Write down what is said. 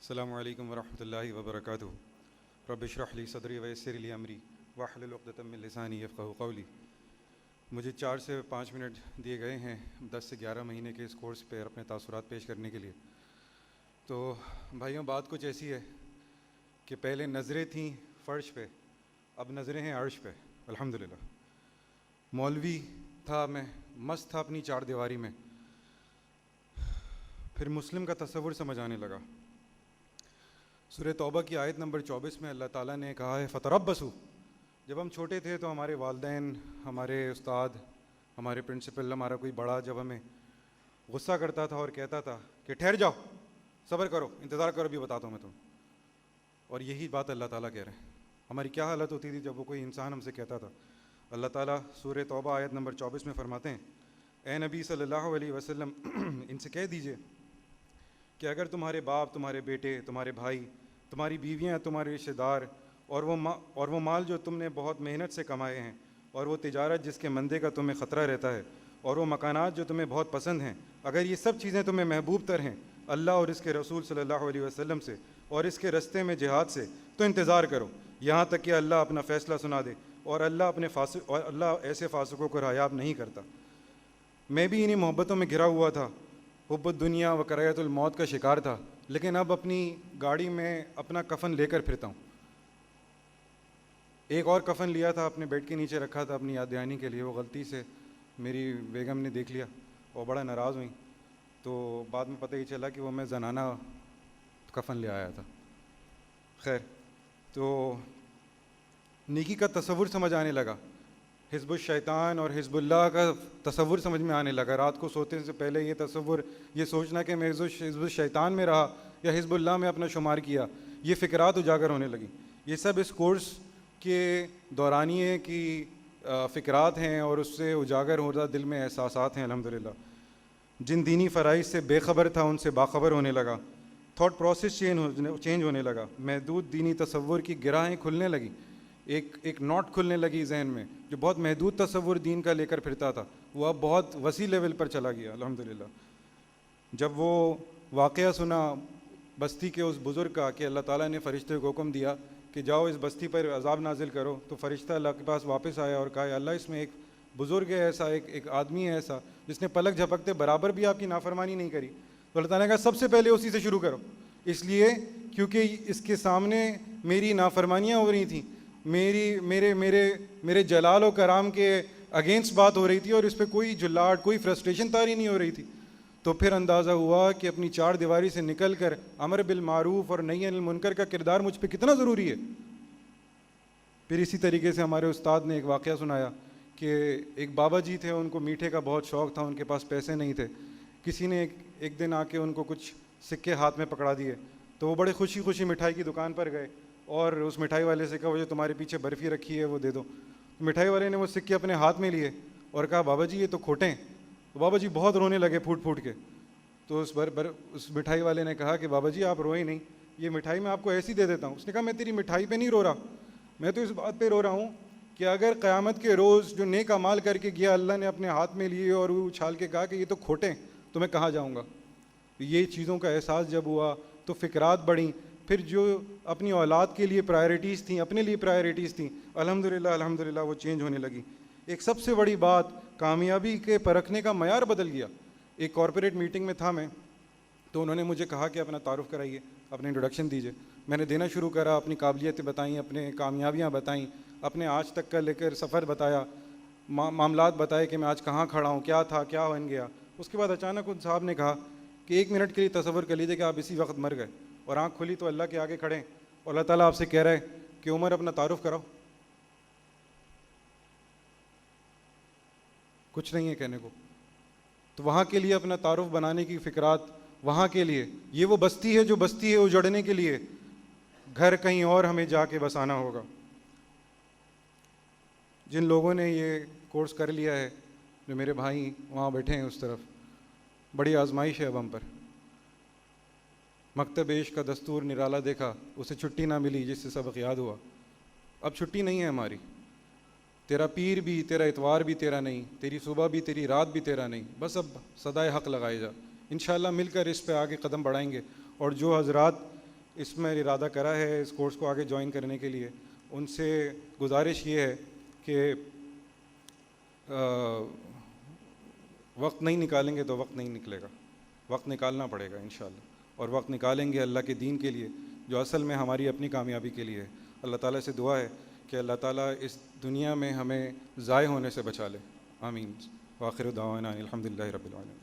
السلام علیکم ورحمۃ اللہ وبرکاتہ. رب اشرح لی صدری ویسر لی امری واحلل عقدۃ من لسانی یفقہوا قولی. مجھے 4 سے 5 منٹ دیے گئے ہیں 10 سے 11 مہینے کے اس کورس پہ اپنے تاثرات پیش کرنے کے لیے. تو بھائیوں، بات کچھ ایسی ہے کہ پہلے نظریں تھیں فرش پہ، اب نظریں ہیں عرش پہ. الحمدللہ. مولوی تھا میں، مست تھا اپنی چار دیواری میں، پھر مسلم کا تصور سمجھ آنے لگا. سورہ توبہ کی آیت نمبر 24 میں اللہ تعالیٰ نے کہا ہے فتربصوا. جب ہم چھوٹے تھے تو ہمارے والدین، ہمارے استاد، ہمارے پرنسپل، ہمارا کوئی بڑا جب ہمیں غصہ کرتا تھا اور کہتا تھا کہ ٹھہر جاؤ، صبر کرو، انتظار کرو، بھی بتاتا ہوں میں تمہیں. اور یہی بات اللہ تعالیٰ کہہ رہے ہیں. ہماری کیا حالت ہوتی تھی جب وہ کوئی انسان ہم سے کہتا تھا. اللہ تعالیٰ سورہ توبہ آیت نمبر 24 میں فرماتے ہیں، اے نبی صلی اللہ علیہ وسلم ان سے کہہ دیجئے کہ اگر تمہارے باپ، تمہارے بیٹے، تمہارے بھائی، تمہاری بیویاں، تمہارے رشتہ دار اور وہ مال جو تم نے بہت محنت سے کمائے ہیں، اور وہ تجارت جس کے مندے کا تمہیں خطرہ رہتا ہے، اور وہ مکانات جو تمہیں بہت پسند ہیں، اگر یہ سب چیزیں تمہیں محبوب تر ہیں اللہ اور اس کے رسول صلی اللہ علیہ وسلم سے اور اس کے رستے میں جہاد سے، تو انتظار کرو یہاں تک کہ اللہ اپنا فیصلہ سنا دے. اور اللہ ایسے فاسقوں کو رایاب نہیں کرتا. میں بھی انہی محبتوں میں گھرا ہوا تھا، حب الدنیا و کراہیت الموت کا شکار تھا، لیکن اب اپنی گاڑی میں اپنا کفن لے کر پھرتا ہوں. ایک اور کفن لیا تھا، اپنے بیڈ کے نیچے رکھا تھا اپنی یاد دہانی کے لیے. وہ غلطی سے میری بیگم نے دیکھ لیا اور بڑا ناراض ہوئی. تو بعد میں پتہ ہی چلا کہ وہ میں زنانہ کفن لے آیا تھا. خیر، تو نیکی کا تصور سمجھ آنے لگا. حزب الشیطان اور حزب اللہ کا تصور سمجھ میں آنے لگا. رات کو سوتے سے پہلے یہ تصور، یہ سوچنا کہ میں حزب الشیطان میں رہا یا حزب اللہ میں اپنا شمار کیا، یہ فکرات اجاگر ہونے لگیں. یہ سب اس کورس کے دورانیے کی فکرات ہیں اور اس سے اجاگر ہوتا دل میں احساسات ہیں. الحمدللہ. جن دینی فرائض سے بے خبر تھا ان سے باخبر ہونے لگا. تھاٹ پروسیس چینج ہونے لگا. محدود دینی تصور کی گرہیں کھلنے لگی. ایک نوٹ کھلنے لگی ذہن میں. جو بہت محدود تصور دین کا لے کر پھرتا تھا وہ اب بہت وسیع لیول پر چلا گیا. الحمدللہ. جب وہ واقعہ سنا بستی کے اس بزرگ کا کہ اللہ تعالیٰ نے فرشتے کو حکم دیا کہ جاؤ اس بستی پر عذاب نازل کرو، تو فرشتہ اللہ کے پاس واپس آیا اور کہا اللہ اس میں ایک بزرگ ہے ایسا، ایک آدمی ہے ایسا جس نے پلک جھپکتے برابر بھی آپ کی نافرمانی نہیں کری. تو اللہ تعالیٰ نے کہا سب سے پہلے اسی سے شروع کرو، اس لیے کیونکہ اس کے سامنے میری نافرمانیاں ہو رہی تھیں، میرے جلال و کرام کے اگینسٹ بات ہو رہی تھی اور اس پہ کوئی جلاٹ، کوئی فرسٹریشن طاری نہیں ہو رہی تھی. تو پھر اندازہ ہوا کہ اپنی چار دیواری سے نکل کر امر بالمعروف اور نہی عن المنکر کا کردار مجھ پہ کتنا ضروری ہے. پھر اسی طریقے سے ہمارے استاد نے ایک واقعہ سنایا کہ ایک بابا جی تھے، ان کو میٹھے کا بہت شوق تھا، ان کے پاس پیسے نہیں تھے. کسی نے ایک دن آ کے ان کو کچھ سکے ہاتھ میں پکڑا دیے، تو وہ بڑے خوشی مٹھائی کی دکان پر گئے اور اس مٹھائی والے سے کہا وہ جو تمہارے پیچھے برفی رکھی ہے وہ دے دو. مٹھائی والے نے وہ سکے اپنے ہاتھ میں لیے اور کہا بابا جی یہ تو کھوٹے ہیں. تو بابا جی بہت رونے لگے پھوٹ کے. تو اس مٹھائی والے نے کہا کہ بابا جی آپ روئے نہیں، یہ مٹھائی میں آپ کو ایسی دے دیتا ہوں. اس نے کہا میں تیری مٹھائی پہ نہیں رو رہا، میں تو اس بات پہ رو رہا ہوں کہ اگر قیامت کے روز جو نیک اعمال کر کے گیا اللہ نے اپنے ہاتھ میں لیے اور وہ اچھال کے کہا کہ یہ تو کھوٹے ہیں، تو میں کہاں جاؤں گا. یہ چیزوں کا احساس جب ہوا تو فکرات بڑھیں. پھر جو اپنی اولاد کے لیے پرائرٹیز تھیں، اپنے لیے پرائرٹیز تھیں، الحمدللہ وہ چینج ہونے لگی. ایک سب سے بڑی بات، کامیابی کے پرکھنے کا معیار بدل گیا. ایک کارپوریٹ میٹنگ میں تھا میں، تو انہوں نے مجھے کہا کہ اپنا تعارف کرائیے، اپنے انٹروڈکشن دیجیے. میں نے دینا شروع کرا، اپنی قابلیتیں بتائیں، اپنے کامیابیاں بتائیں، اپنے آج تک کا لے کر سفر بتایا، معاملات بتائے کہ میں آج کہاں کھڑا ہوں، کیا تھا، کیا بن گیا. اس کے بعد اچانک ان صاحب نے کہا کہ 1 منٹ کے لیے تصور کر لیجیے کہ آپ اسی وقت مر گئے اور آنکھ کھلی تو اللہ کے آگے کھڑے ہیں اور اللہ تعالیٰ آپ سے کہہ رہا ہے کہ عمر اپنا تعارف کراؤ. کچھ نہیں ہے کہنے کو. تو وہاں کے لیے اپنا تعارف بنانے کی فکرات، وہاں کے لیے یہ وہ بستی ہے جو بستی ہے اجڑنے کے لیے گھر کہیں اور ہمیں جا کے بسانا ہوگا. جن لوگوں نے یہ کورس کر لیا ہے، جو میرے بھائی وہاں بیٹھے ہیں اس طرف، بڑی آزمائش ہے اب ہم پر. مکتب عشق کا دستور نرالا دیکھا، اسے چھٹی نہ ملی جس سے سبق یاد ہوا. اب چھٹی نہیں ہے ہماری. تیرا پیر بھی، تیرا اتوار بھی تیرا نہیں، تیری صبح بھی، تیری رات بھی تیرا نہیں. بس اب صدائے حق لگائے جا. انشاءاللہ مل کر اس پہ آگے قدم بڑھائیں گے. اور جو حضرات اس میں ارادہ کرا ہے اس کورس کو آگے جوائن کرنے کے لیے، ان سے گزارش یہ ہے کہ وقت نہیں نکالیں گے تو وقت نہیں نکلے گا، وقت نکالنا پڑے گا انشاءاللہ، اور وقت نکالیں گے اللہ کے دین کے لیے جو اصل میں ہماری اپنی کامیابی کے لیے ہے۔ اللہ تعالیٰ سے دعا ہے کہ اللہ تعالیٰ اس دنیا میں ہمیں ضائع ہونے سے بچا لے، آمین۔ وآخر دعوانا الحمدللہ رب العالمین۔